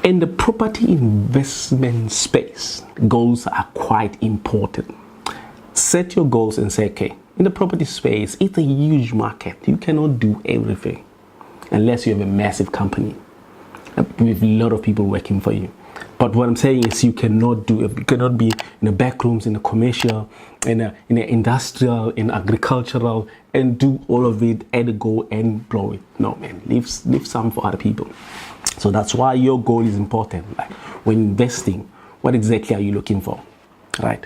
In the property investment space, goals are quite important. Set your goals and say, okay, in the property space, it's a huge market. You cannot do everything unless you have a massive company with a lot of people working for you. But what I'm saying is you cannot do it. You cannot be in the back rooms, in the commercial, in the industrial, in agricultural, and do all of it and go and blow it. No, man, leave some for other people. So that's why your goal is important. Like when investing, what exactly are you looking for, right?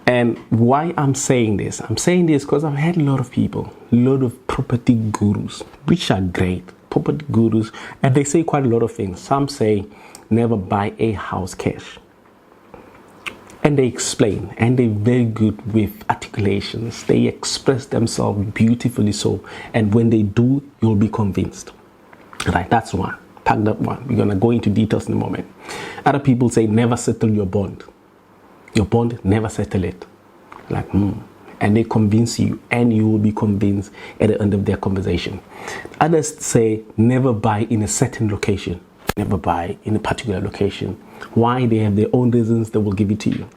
And why I'm saying this because I've had a lot of people, a lot of property gurus, which are great, property gurus, and they say quite a lot of things. Some say, never buy a house cash. And they explain, and they're very good with articulations. They express themselves beautifully so. And when they do, you'll be convinced. Right, that's one. Tag that one. We're going to go into details in a moment. Other people say, never settle your bond. Your bond, never settle it. Like, and they convince you, and you will be convinced at the end of their conversation. Others say, never buy in a certain location. Never buy in a particular location. Why? They have their own reasons. They will give it to you,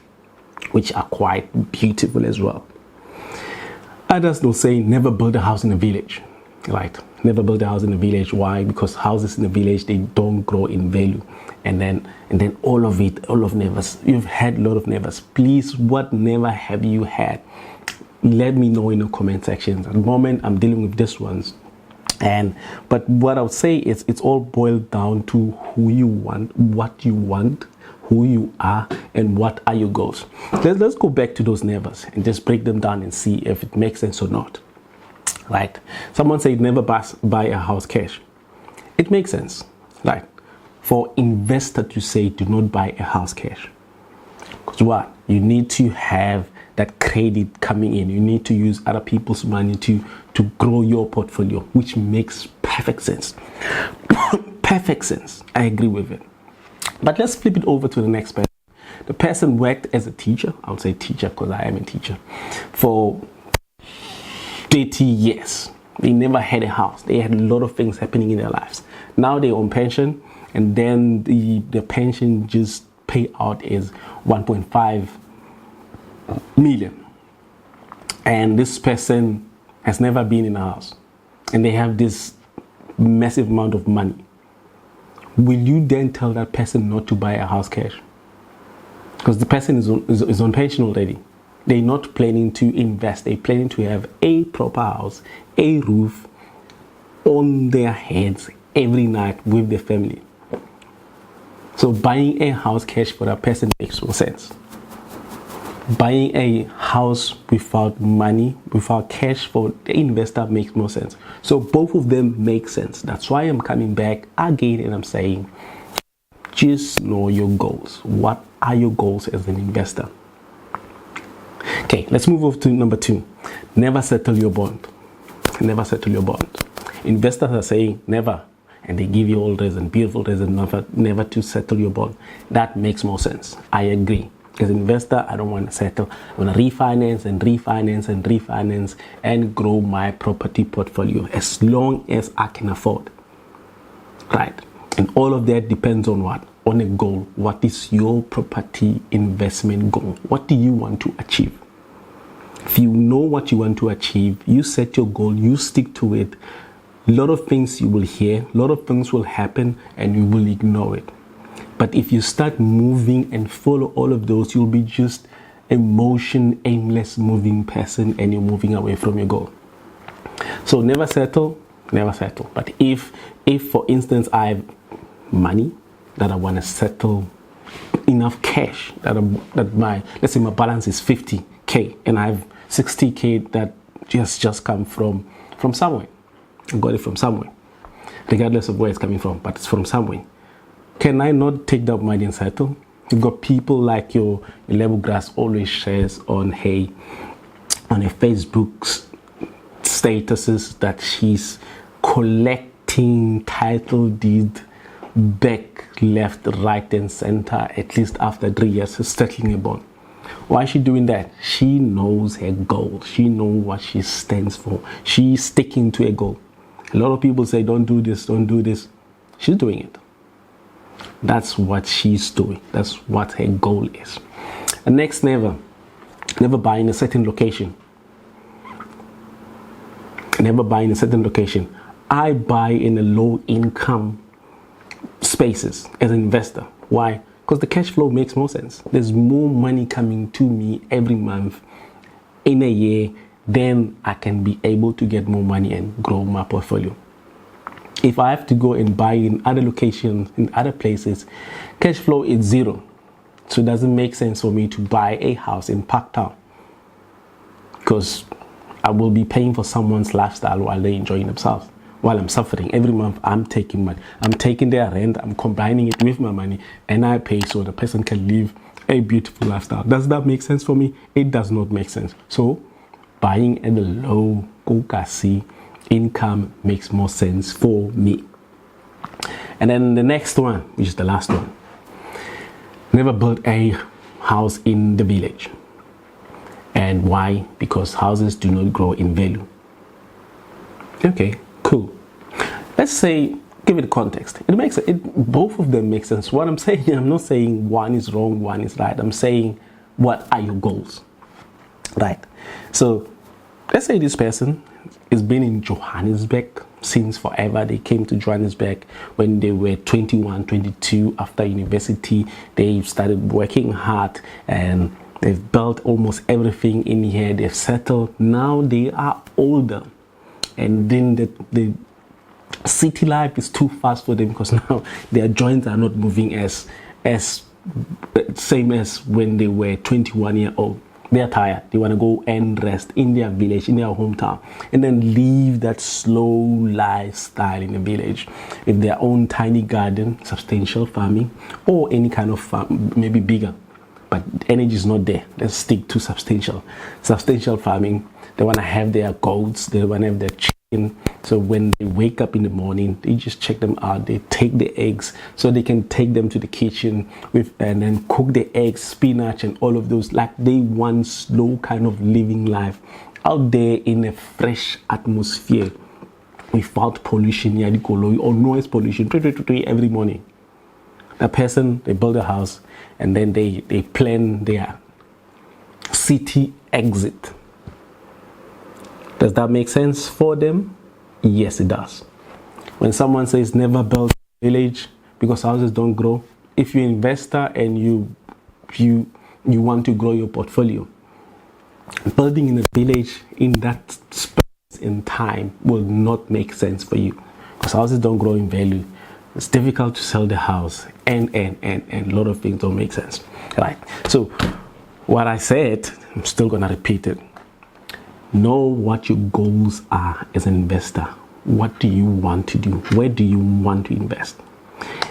which are quite beautiful as well. Others will say, never build a house in a village. Right? Never build a house in a village. Why? Because houses in a village, they don't grow in value. And then all of nevers. You've had a lot of nevers. Please, what never have you had? Let me know in the comment section. At the moment, I'm dealing with this ones. But what I would say is it's all boiled down to who you want, what you want, who you are, and what are your goals. Let's go back to those nevers and just break them down and see if it makes sense or not. Right? Someone said never buy a house cash. It makes sense. Right? For investor to say do not buy a house cash. Because what? You need to have that credit coming in. You need to use other people's money to grow your portfolio, which makes perfect sense. Perfect sense. I agree with it. But let's flip it over to the next person. The person worked as a teacher. I would say teacher because I am a teacher. For 30 years. They never had a house. They had a lot of things happening in their lives. Now they're on pension, and then the pension just pay out is 1.5 million. And this person has never been in a house. And they have this massive amount of money. Will you then tell that person not to buy a house cash? Because the person is on pension already. They're not planning to invest. They're planning to have a proper house, a roof on their heads every night with their family. So buying a house cash for that person makes no sense. Buying a house without money, without cash for the investor makes no sense. So both of them make sense. That's why I'm coming back again and I'm saying, just know your goals. What are your goals as an investor? Okay, let's move over to number 2. Never settle your bond. Never settle your bond. Investors are saying never, and they give you all reasons, beautiful reasons, never to settle your bond. That makes more sense. I agree. As an investor, I don't want to settle. I want to refinance and refinance and refinance and grow my property portfolio as long as I can afford. Right? And all of that depends on what? On a goal. What is your property investment goal? What do you want to achieve? If you know what you want to achieve, you set your goal, you stick to it. A lot of things you will hear, a lot of things will happen, and you will ignore it. But if you start moving and follow all of those, you'll be just a aimless moving person, and you're moving away from your goal. So never settle, never settle. But if for instance, I have money that I want to settle, enough cash that let's say my balance is 50k, and I have 60k that just come from somewhere. I got it from somewhere, regardless of where it's coming from, but it's from somewhere. Can I not take that money and settle? You've got people like your Level Grass always shares on her Facebook statuses that she's collecting title deed back, left, right, and center, at least after 3 years of settling a bond. Why is she doing that? She knows her goal. She knows what she stands for. She's sticking to a goal. A lot of people say, don't do this, don't do this. She's doing it. That's what she's doing. That's what her goal is. And next, never buy in a certain location. Never buy in a certain location. I buy in a low income spaces as an investor. Why? Because the cash flow makes more sense. There's more money coming to me every month in a year, then I can be able to get more money and grow my portfolio. If I have to go and buy in other locations, in other places, cash flow is zero. So it doesn't make sense for me to buy a house in Parktown, because I will be paying for someone's lifestyle while they're enjoying themselves. While I'm suffering, every month I'm taking money. I'm taking their rent, I'm combining it with my money, and I pay so the person can live a beautiful lifestyle. Does that make sense for me? It does not make sense. So buying at a low Kokasi income makes more sense for me. And then the next one, which is the last one, never build a house in the village. And why? Because houses do not grow in value. Okay, cool. Let's say, give it context. It makes it, both of them make sense. What I'm saying, I'm not saying one is wrong, one is right. I'm saying, what are your goals? Right. So let's say this person has been in Johannesburg since forever. They came to Johannesburg when they were 21, 22. After university, they started working hard and they've built almost everything in here. They've settled. Now they are older, and then the city life is too fast for them, because now their joints are not moving as same as when they were 21 years old. They are tired. They want to go and rest in their village, in their hometown, and then live that slow lifestyle in the village with their own tiny garden, substantial farming, or any kind of farm, maybe bigger. But energy is not there. Let's stick to substantial farming. They want to have their goats. They want to have their chicken. So when they wake up in the morning, they just check them out. They take the eggs so they can take them to the kitchen and then cook the eggs, spinach, and all of those. Like, they want slow kind of living life out there in a fresh atmosphere without pollution, or noise pollution every morning. That person, they build a house and then they plan their city exit. Does that make sense for them? Yes, it does. When someone says never build a village because houses don't grow, if you're an investor and you want to grow your portfolio, building in a village in that space in time will not make sense for you, because houses don't grow in value. It's difficult to sell the house, and a lot of things don't make sense, right? So what I said, I'm still gonna repeat it. Know what your goals are as an investor. What do you want to do? Where do you want to invest?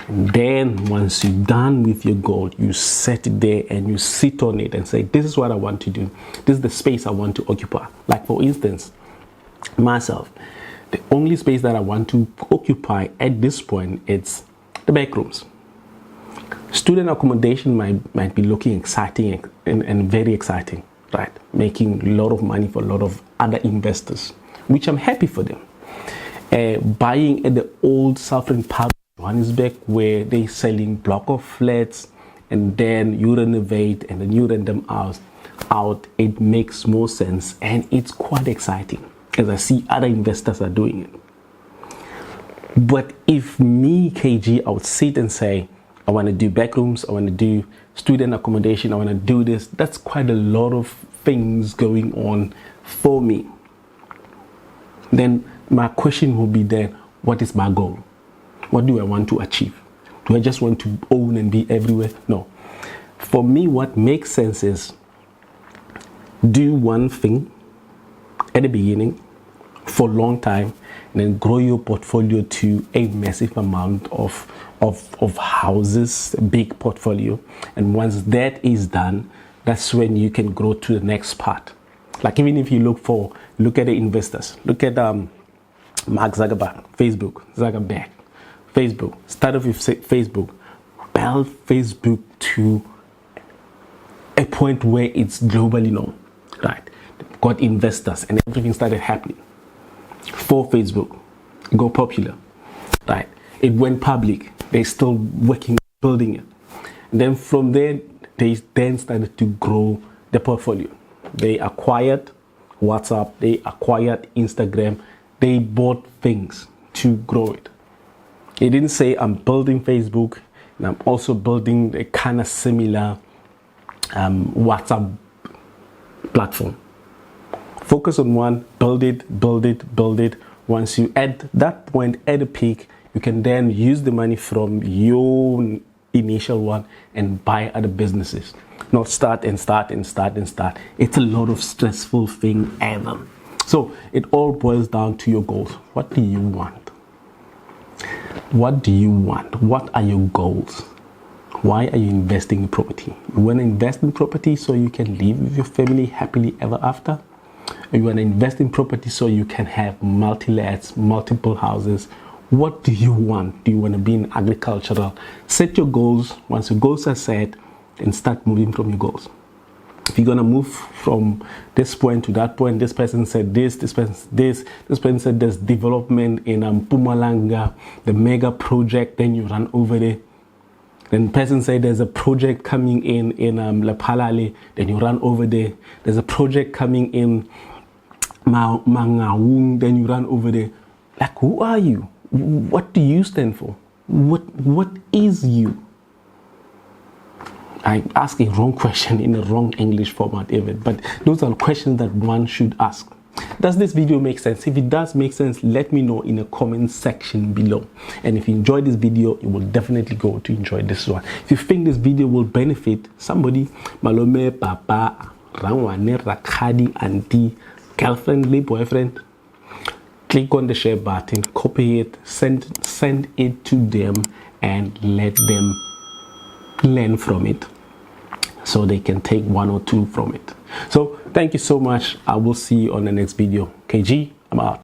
And then once you're done with your goal, you set it there and you sit on it and say, this is what I want to do. This is the space I want to occupy. Like, for instance, myself, the only space that I want to occupy at this point is the back rooms. Student accommodation might be looking exciting and very exciting, right? Making a lot of money for a lot of other investors, which I'm happy for them. Buying at the old southern part of Johannesburg, where they're selling block of flats, and then you renovate and then you rent them out, it makes more sense, and it's quite exciting as I see other investors are doing it. But if me, KG, I would sit and say, I want to do back rooms, I want to do student accommodation, I want to do this. That's quite a lot of things going on for me. Then my question will be then, what is my goal? What do I want to achieve? Do I just want to own and be everywhere? No. For me, what makes sense is do one thing at the beginning for a long time, and then grow your portfolio to a massive amount of houses, a big portfolio. And once that is done, that's when you can grow to the next part. Like, even if you look at the investors, look at Mark Zuckerberg, Facebook, start off with Facebook, build Facebook to a point where it's globally known, right? Got investors and everything started happening for Facebook, go popular, right? It went public. They're still working, building it. And then from there, they then started to grow the portfolio. They acquired WhatsApp, they acquired Instagram, they bought things to grow it. They didn't say, I'm building Facebook and I'm also building a kind of similar WhatsApp platform. Focus on one, build it, build it, build it. Once you at that point, at the peak, you can then use the money from your initial one and buy other businesses. Not start and start and start and start. It's a lot of stressful thing ever. So it all boils down to your goals. What do you want? What do you want? What are your goals? Why are you investing in property? You want to invest in property so you can live with your family happily ever after? Or you want to invest in property so you can have multi-lets, multiple houses? What do you want? Do you want to be in agricultural? Set your goals. Once your goals are set, then start moving from your goals. If you're going to move from this point to that point, this person said this person said this person said there's development in Mpumalanga, the mega project, then you run over there. Then the person said there's a project coming in Lephalale, then you run over there. There's a project coming in Mangaung, then you run over there. Like, who are you? What do you stand for? What is you? I ask a wrong question in a wrong English format even, but those are questions that one should ask. Does this video make sense? If it does make sense, let me know in the comment section below. And if you enjoyed this video, you will definitely go to enjoy this one. If you think this video will benefit somebody, malome, papa, rangwane, rakadi, auntie, girlfriend, boyfriend, click on the share button, copy it, send it to them, and let them learn from it so they can take one or two from it. So thank you so much. I will see you on the next video. KG, I'm out.